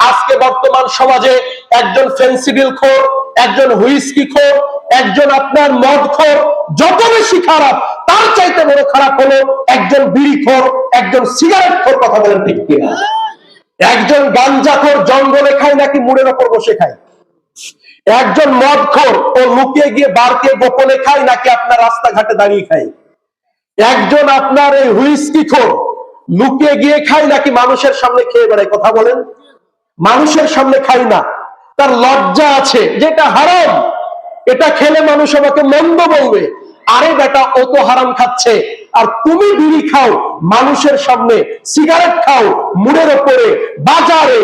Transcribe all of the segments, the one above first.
আজকে বর্তমান সমাজে একজন ফেন্সিডিল খোর, একজন হুইস্কি খোর, একজন আপনার মদ খোর যত বেশি খারাপ, তার চাইতে বড় খারাপ হলো একজন বিড়ি খোর, একজন সিগারেট খোর। কথা বলেন ঠিক কিনা? একজন গাঞ্জাখোর জঙ্গলে খায় নাকি মুড়ের ওপর বসে খায়? একজন মদখোর ও লুকিয়ে গিয়ে বারকে গোপনে খায় নাকি আপনার রাস্তাঘাটে দাঁড়িয়ে খায়? একজন আপনার এই হুইস্কি খোর লুকিয়ে গিয়ে খায় নাকি মানুষের সামনে খেয়ে বেড়ায়? কথা বলেন। মানুষের সামনে খায় না, তার লজ্জা আছে, যেটা হারাম, এটা খেলে মানুষ আমাকে মন্দ বলবে। আরে বেটা, ও তো হারাম খাচ্ছে, আর তুমি বিড়ি খাও মানুষের সামনে, সিগারেট খাও মুড়ের ওপরে, বাজারে।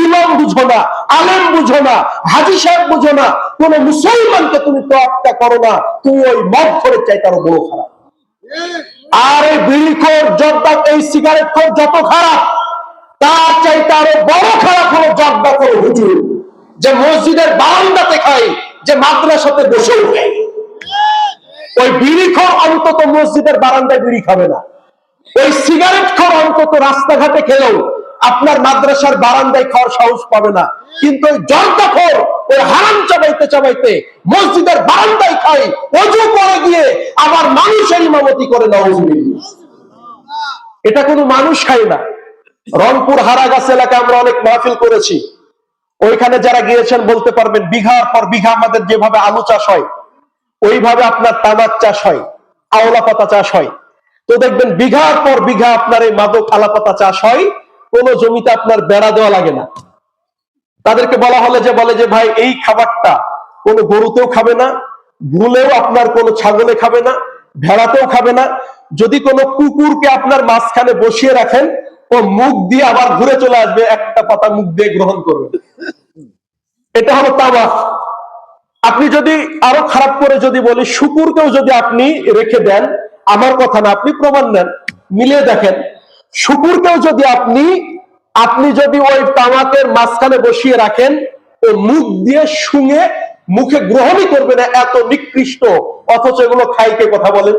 ইমাম বুঝো না, আলেম বুঝো না, হাজি সাহেব বুঝো না, কোন মুসলমানকে তুমি তোয়াক্কা করো না, তুমি ওই মদ খোরের চাইতে আরো বড় খারাপ। আর এই বিড়িখোর, জর্দা, এই সিগারেট খোর যত খারাপ, তার চাইতে আরো বড় খারাপ হলো জর্দাখোর হুজুর, যে মসজিদের বারান্দাতে খায়, যে মাদ্রাসাতে বসে খায়। ওই বিড়িখোর অন্তত মসজিদের বারান্দায় বিড়ি খাবে না। ওই সিগারেট খোর অন্তত রাস্তাঘাটে খেলেও আপনার মাদ্রাসার বারান্দায় খাওয়ার সাহস পাবে না। কিন্তু ওই জর্দাখোর ওই হারাম চাবাইতে চাবাইতে মসজিদের বারান্দায় খায়, ওযু করে গিয়ে আবার মানুষের ইমামতি করে। নাউজুবিল্লাহ। এটা কোনো মানুষ খায় না। রংপুর হারাগাছ এলাকায় আমরা অনেক মাহফিল করেছি, ওইখানে যারা গিয়েছেন বলতে পারবেন, বিঘার পর বিঘা আমাদের যেভাবে আলু চাষ হয়, ওইভাবে আপনার তামাক চাষ হয়, আওলা পাতা চাষ হয়। তো দেখবেন বিঘার পর বিঘা আপনার এই মাদক আলাপাতা চাষ হয়, কোন জমিতে আপনার বেড়া দেওয়া লাগে না। তাদেরকে বলা হলে যে বলে যে ভাই, এই খাবারটা কোনো গরুতেও খাবে না, ভুলেও আপনার কোনো ছাগলে খাবে না, ভেড়াতেও খাবে না। যদি কোনো কুকুরকে আপনার মাঝখানে বসিয়ে রাখেন, ও মুখ দিয়ে আবার ঘুরে চলে আসবে, একটা পাতা মুখ দিয়ে গ্রহণ করবে। এটা হলো তামাক। আপনি যদি আরো খারাপ করে যদি বলি, শুকুরকেও যদি আপনি রেখে দেন, আমার কথা না, আপনি প্রমাণ নেন, মিলিয়ে দেখেন, শুকুরকেও যদি আপনি যদি ওই তামাকের মাঝখানে বসিয়ে রাখেন, ও মুখ দিয়ে শুঙে মুখে গ্রহণই করবে না, এত নিকৃষ্ট। অথচ এগুলো খাইকে। কথা বলেন।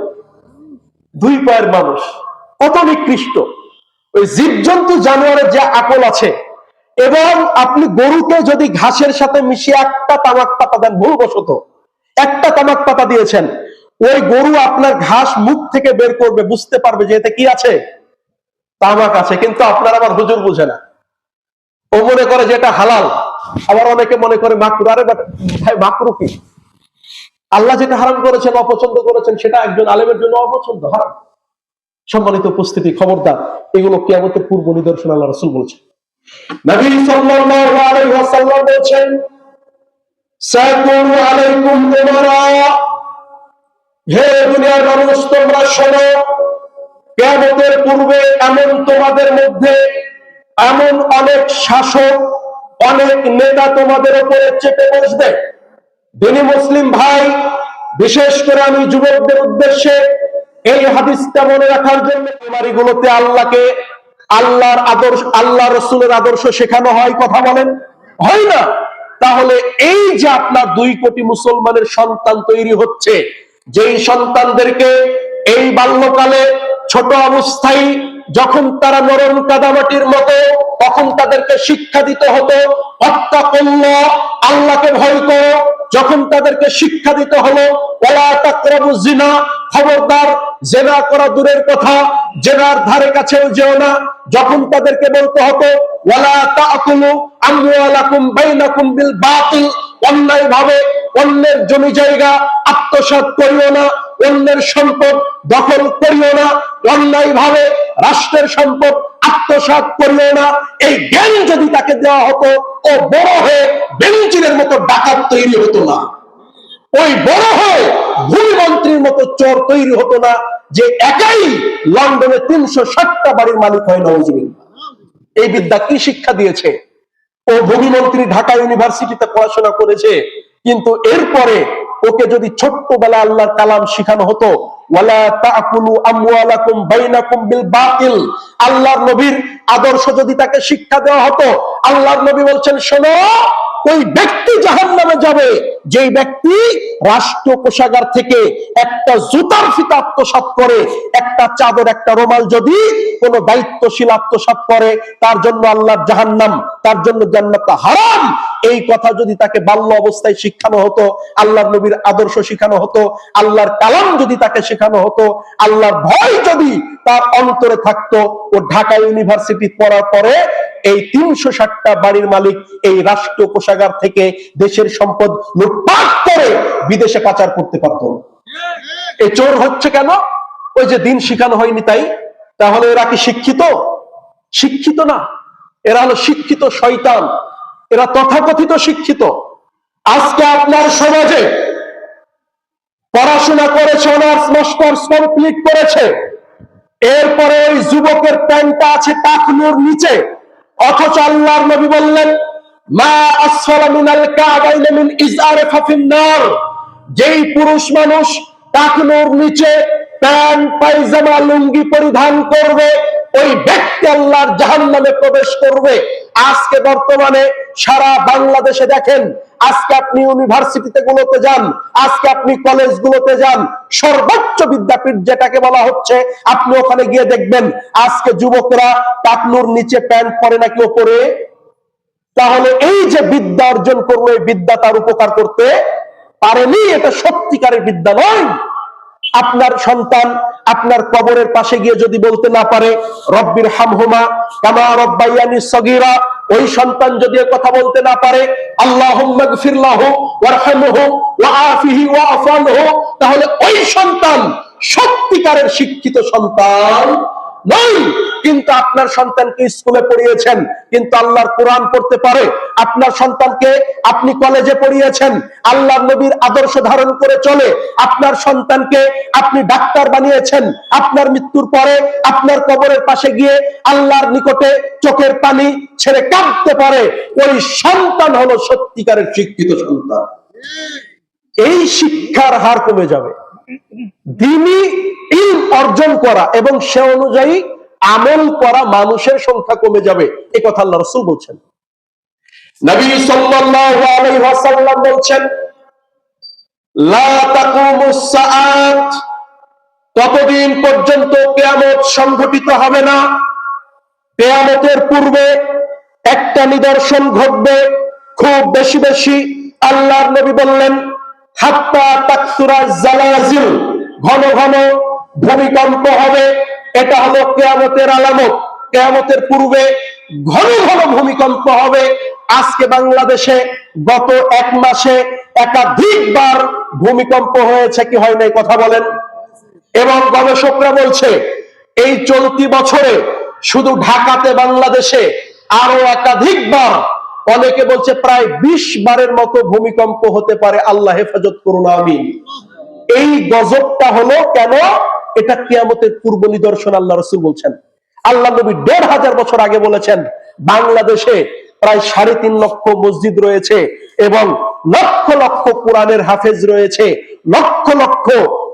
দুই পায়ের মানুষ, কত নিকৃষ্ট। ওই জীবজন্তু জানোয়ারের যে আকল আছে, এবং আপনি গরুকে যদি ঘাসের সাথে মিশিয়ে একটা তামাক পাতা দেন, ভুলবশত একটা তামাক পাতা দিয়েছেন, ওই গরু আপনার ঘাস মুখ থেকে বের করবে, বুঝতে পারবে যে এতে কি আছে, তামাক আছে। কিন্তু আপনার আবার হুজুর বুঝে না, ও মনে করে যে এটা হালাল, আবার অনেকে মনে করে মাকরু। আরে ভাই, মাকরু কি? আল্লাহ যেটা হারাম করেছেন, অপছন্দ করেছেন, সেটা একজন আলেমের জন্য অপছন্দ, হারাম। সম্মানিত উপস্থিতি, খবরদার, এগুলো কিয়ামতের পূর্ব নিদর্শন আল্লাহ রাসূল বলেছেন। নবী সাল্লাল্লাহু আলাইহি ওয়াসাল্লাম বলেছেন, সায়াকুনু আলাইকুম উমারা, হে দুনিয়ার মানুষ, তোমরা শোনো, কিয়ামতের পূর্বে এমন তোমাদের মধ্যে এমন অনেক শাসক, অনেক নেতা তোমাদের উপরে চেপে বসবে। দিনী মুসলিম ভাই, বিশেষ করে আমি যুবকদের উদ্দেশ্যে এই হাদিসটা মনে রাখার জন্য, কুমারীগুলোতে আল্লাহর আদর্শ, আল্লাহ রসুলের আদর্শ শেখানো হয়? কথা বলেন, হয় না? তাহলে এই যে আপনার 2 কোটি মুসলমানের সন্তান তৈরি হচ্ছে, যেই সন্তানদেরকে এই বাল্যকালে ছোট অবস্থায় যখন তারা নরম কাদামাটির মতো, তখন তাদেরকে শিক্ষা দিতে হতো ওয়াত্তাকুল্লাহ, আল্লাহকে ভয় করো। যখন তাদেরকে শিক্ষা দিতে হলো ওয়ালা তাকরাবুজ জিনা, খবরদার জিনা করা দূরের কথা, জিনার ধারে কাছেও যেও না। যখন তাদেরকে বলতে হতো ওয়ালা তাকুলু আমওয়ালাকুম বাইনাকুম বিল বাতিল, অন্যায় ভাবে অন্যের জমি জায়গা আত্মসাৎ করিও না, অন্যের সম্পদ দখল করিও না, অন্যায় ভাবে রাষ্ট্রের সম্পদ আত্মসাৎ করিও না। এই জ্ঞান যদি তাকে দেওয়া হতো, ও বড় হয়ে বেনজিরের মতো ডাকাত তৈরি হতো না, ওই বড় হয়ে ভূমিমন্ত্রীর মতো চোর তৈরি হতো না, যে একাই লন্ডনে 360টা বাড়ির মালিক হয়। নাউজুবিল্লাহ। এই বিদ্যা কি শিক্ষা দিয়েছে? ও ভূমিমন্ত্রী ঢাকা ইউনিভার্সিটিতে পড়াশোনা করেছে, কিন্তু এরপরে ওকে যদি ছোট্টবেলা আল্লাহর কালাম শিখানো হতো, ওয়ালা তাকুলু আমওয়ালাকুম বাইনাকুম বিল বাতিল, আল্লাহর নবীর আদর্শ যদি তাকে শিক্ষা দেওয়া হতো, আল্লাহর নবী বলছেন, শোনো, ওই ব্যক্তি জাহান্নামে যাবে যেই ব্যক্তি রাষ্ট্র কোষাগার থেকে একটা জুতার ফিতা আত্মসাৎ করে, একটা চাদর, একটা রুমাল যদি কোনো দায়িত্বশীল আত্মসাৎ করে, তার জন্য আল্লাহর জাহান্নাম, তার জন্য জান্নাত হারাম, এই কথা যদি তাকে বাল্য অবস্থায় শিখানো হতো, আল্লাহর নবীর আদর্শ শিখানো হতো, আল্লাহর কালাম যদি তাকে শেখানো হতো, আল্লাহর ভয় যদি তার অন্তরে থাকতো, ও ঢাকা ইউনিভার্সিটি পড়ার পরে এই 360টা বাড়ির মালিক এই রাষ্ট্র কোষাগার থেকে দেশের সম্পদ লুটপাট করে বিদেশে পাচার করতে পারত। এই চোর হচ্ছে কেন? ওই যে দিন শিখানো হয়নি তাই। তাহলে এরা কি শিক্ষিত? শিক্ষিত না, এরা হলো শিক্ষিত শয়তান, এরা তথাকথিত শিক্ষিত। আজকে আপনার সমাজে পড়াশোনা করেছে, অনার্স মাস্টার্স কমপ্লিট করেছে, এরপরে ওই যুবকের প্যান্টটা আছে টাকনুর নিচে, অথচ আল্লাহর নবী বললেন মা আসফালা মিনাল কাবাইনি মিন ইজআরি ফাফিন্নার, যেই পুরুষ মানুষ টাকনুর নিচে প্যান্ট পায়জামা লুঙ্গি পরিধান করবে, ওই ব্যক্তি আল্লাহর জাহান্নামে প্রবেশ করবে। আজকে বর্তমানে সারা বাংলাদেশে দেখেন, আজকে আপনি ইউনিভার্সিটিতে গুলোতে যান, আজকে আপনি কলেজগুলোতে যান, সর্বোচ্চ বিদ্যাপীঠ যেটাকে বলা হচ্ছে, আপনি ওখানে গিয়ে দেখবেন আজকে যুবকরা টাকনুর নিচে প্যান্ট পরে নাকি ওপরে। তাহলে এই যে বিদ্যা অর্জন করলো, এই বিদ্যা তার উপকার করতে পারেনি, এটা সত্যিকারের বিদ্যা নয়। আপনার সন্তান আপনার কবরের পাশে গিয়ে যদি বলতে না পারে রব্বির হামহুমা কামা রব্বায়ানি সগীরা, ওই সন্তান যদি কথা বলতে না পারে আল্লাহুম্মা গফির লাহু ওয়ারহামহু ওয়াআফিহি ওয়াআফু আনহু, তাহলে ওই সন্তান সত্যিকারের শিক্ষিত সন্তান নয়। কিন্তু আপনার সন্তানকে স্কুলে পড়িয়েছেন কিন্তু আল্লাহর কোরআন পড়তে পারে, আপনার সন্তানকে আপনি কলেজে পড়িয়েছেন, আল্লাহর নবীর আদর্শ ধারণ করে চলে, আপনার সন্তানকে আপনি ডাক্তার বানিয়েছেন, আপনার মৃত্যুর পরে আপনার কবরের পাশে গিয়ে আল্লাহর নিকটে চোখের পানি ছেড়ে কাঁদতে পারে, ওই সন্তান হলো সত্যিকারের শিক্ষিত সন্তান। এই শিক্ষার হার কমে যাবে, দ্বীনি ইলম অর্জন করা এবং সে অনুযায়ী আমল করা মানুষের সংখ্যা কমে যাবে, এই কথা আল্লাহ রাসূল বলছেন। নবী সাল্লাল্লাহু আলাইহি ওয়াসাল্লাম বলছেন লা তাকুমুস সাআত, ততদিন পর্যন্ত কিয়ামত সংঘটিত হবে না, কিয়ামতের পূর্বে একটা নিদর্শন ঘটবে খুব বেশি বেশি। আল্লাহর নবী বললেন হাত্তা তাকসুরা জালাজিল, ঘন ঘন ভূমিকম্প হবে, এটা হলো কিয়ামতের আলামত। কিয়ামতের পূর্বে ঘন ঘন ভূমিকম্প হবে। আজকে বাংলাদেশে গত এক মাসে একাধিকবার ভূমিকম্প হয়েছে কি হয় নাই কথা বলেন? এবং গবেষকরা বলছে এই চলতি বছরে শুধু ঢাকাতে বাংলাদেশে আরো একাধিকবার, অনেকে বলছে প্রায় 20 বারের মতো ভূমিকম্প হতে পারে, আল্লাহ হেফাজত করুন আমিন। এই গজবটা হলো কেন? এটা কিয়ামতের পূর্ব নিদর্শন আল্লাহ রাসূল বলছেন। আল্লাহ নবী 1500 বছর আগে বলেছেন বাংলাদেশে প্রায় 3.5 লক্ষ মসজিদ রয়েছে এবং লক্ষ লক্ষ কোরআনের হাফেজ রয়েছে, লক্ষ লক্ষ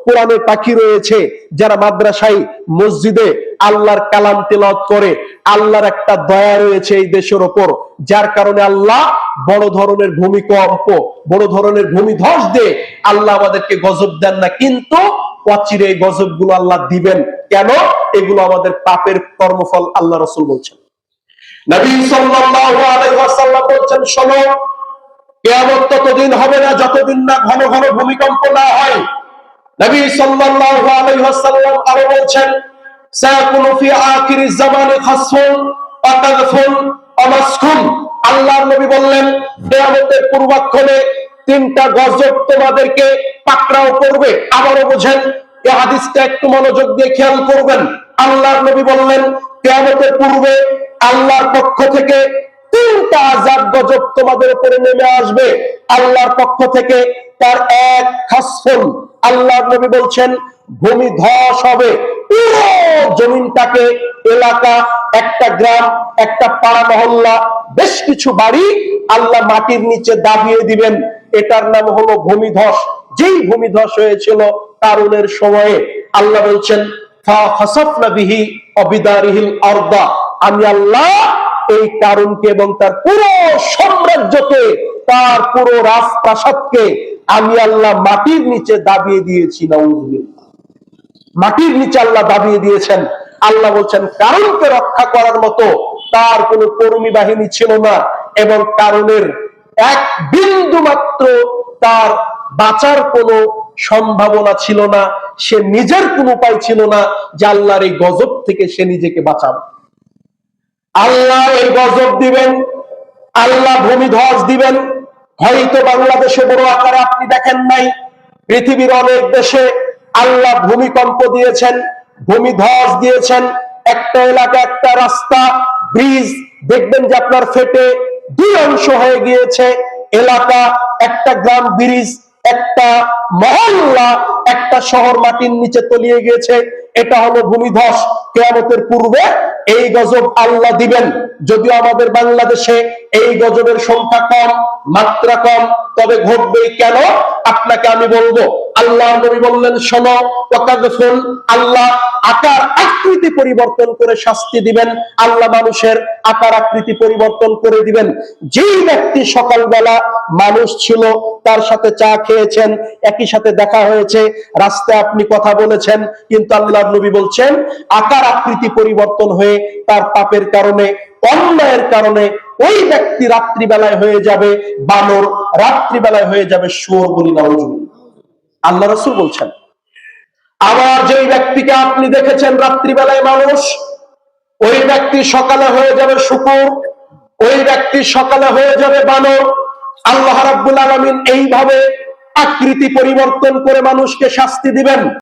কোরআনের পাখি রয়েছে যারা মাদ্রাসায় মসজিদে আল্লাহর কালাম তেলাওয়াত করে। আল্লাহর একটা দয়া রয়েছে এই দেশের ওপর, যার কারণে আল্লাহ বড় ধরনের ভূমিকম্প, বড় ধরনের ভূমিধস দিয়ে আল্লাহ আমাদেরকে গজব দেন না, কিন্তু অচিরে এই গজবগুলো আল্লাহ দিবেন। কেন? এগুলো আমাদের পাপের কর্মফল, আল্লাহ রাসূল বলছেন। নবী সাল্লাল্লাহু আলাইহি ওয়াসাল্লাম বলছেন শোনো, কিয়ামত ততদিন হবে না যতদিন না ঘন ঘন ভূমিকম্প না হয়। নবী সাল্লাল্লাহু আলাইহি ওয়াসাল্লাম আরো বলছেন সায়াকুনু ফি আখিরিজ জামানি খাসফুন ওয়া তাগফুন ওয়া মাসকুন। আল্লাহর নবী বললেন কিয়ামতের পূর্বাক্ষণে 3টা গজব তোমাদেরকে পাকড়াও করবে। আবারও বুঝেন, এই হাদিসটা একটু মনোযোগ দিয়ে খেয়াল করবেন। আল্লাহর নবী বললেন কিয়ামতের পূর্বে আল্লাহর পক্ষ থেকে 3টা আযাব গজব তোমাদের উপরে নেমে আসবে। আল্লাহর পক্ষ থেকে তার এক খাসফুন, আল্লাহর নবী বলছেন ভূমি ধস হবে, পুরো জমিনটাকে, এলাকা, একটা গ্রাম, একটা পাড়া মহল্লা, বেশ কিছু বাড়ি আল্লাহ মাটির নিচে দাবিয়ে দিবেন। এটার নাম হলো ভূমিধস। যেই ভূমিধস হয়েছিল কারুনের সময়ে, আল্লাহ বলছেন ফা খাসাফনা বিহি ওয়া বিদারিহিল আরদা, আমি আল্লাহ এই কারুনকে এবং তার পুরো সাম্রাজ্যকে তার পুরো রাজপ্রাসাদকে আমি আল্লাহ মাটির নিচে দাবিয়ে দিয়েছি। নাউযুবিল্লাহ। মাটির নিচে আল্লাহ দাবিয়ে দিয়েছেন। আল্লাহ বলছেন কারণকে রক্ষা করার মতো তার কোনো কর্মী বাহিনী ছিল না, এবং কারণের এক বিন্দু মাত্র তার বাঁচার কোনো সম্ভাবনা ছিল না। সে নিজের কোনো উপায় ছিল না যে আল্লাহর এই গজব থেকে সে নিজেকে বাঁচাবে। আল্লাহ এই গজব দিবেন, আল্লাহ ভূমিধস দিবেন। হয়তো বাংলাদেশে বড় আকারে আপনি দেখেন নাই, পৃথিবীর অনেক দেশে আল্লাহ ভূমিকম্প দিয়েছেন, ভূমিধস দিয়েছেন। একটা এলাকা, একটা রাস্তা, ব্রিজ দেখবেন যে আপনার ফেটে দুই অংশ হয়ে গিয়েছে। এলাকা, একটা গ্রাম, ব্রিজ, একটা মহল্লা, একটা শহর মাটির নিচে তলিয়ে গিয়েছে। এটা হলো ভূমিধস। কিয়ামতের পূর্বে এই গজব আল্লাহ দিবেন। যদিও আমাদের বাংলাদেশে এই গজবের সংখ্যা কম, মাত্রা কম, তবে ঘটবেই কেন আপনাকে আমি বলবো। আল্লাহ নবী বললেন, শোনো, ওয়াকাযফুন, আল্লাহ আকার আকৃতি পরিবর্তন করে শাস্তি দিবেন। আল্লাহ মানুষের আকার আকৃতি পরিবর্তন করে দিবেন। যেই ব্যক্তি সকালবেলা মানুষ ছিল, তার সাথে চা খেয়েছেন, একই সাথে দেখা হয়েছে, রাস্তায় আপনি কথা বলেছেন, কিন্তু আল্লাহর নবী বলছেন আকার আকৃতি পরিবর্তন হয়ে তার পাপের কারণে, অন্যায়ের কারণে ওই ব্যক্তি রাত্রিবেলায় হয়ে যাবে বানর, রাত্রিবেলায় হয়ে যাবে শুয়োর। বলি নাউযুবিল্লাহ। আল্লাহ রাসূল বলছেন। আবার যেই ব্যক্তিকে আপনি দেখেছেন রাত্রিবেলায় মানুষ, ওই ব্যক্তি সকালে হয়ে যাবে শূকর, ওই ব্যক্তি সকালে হয়ে যাবে বানর। আল্লাহ রাব্বুল আলামিন এইভাবে আকৃতি পরিবর্তন করে মানুষকে শাস্তি দিবেন।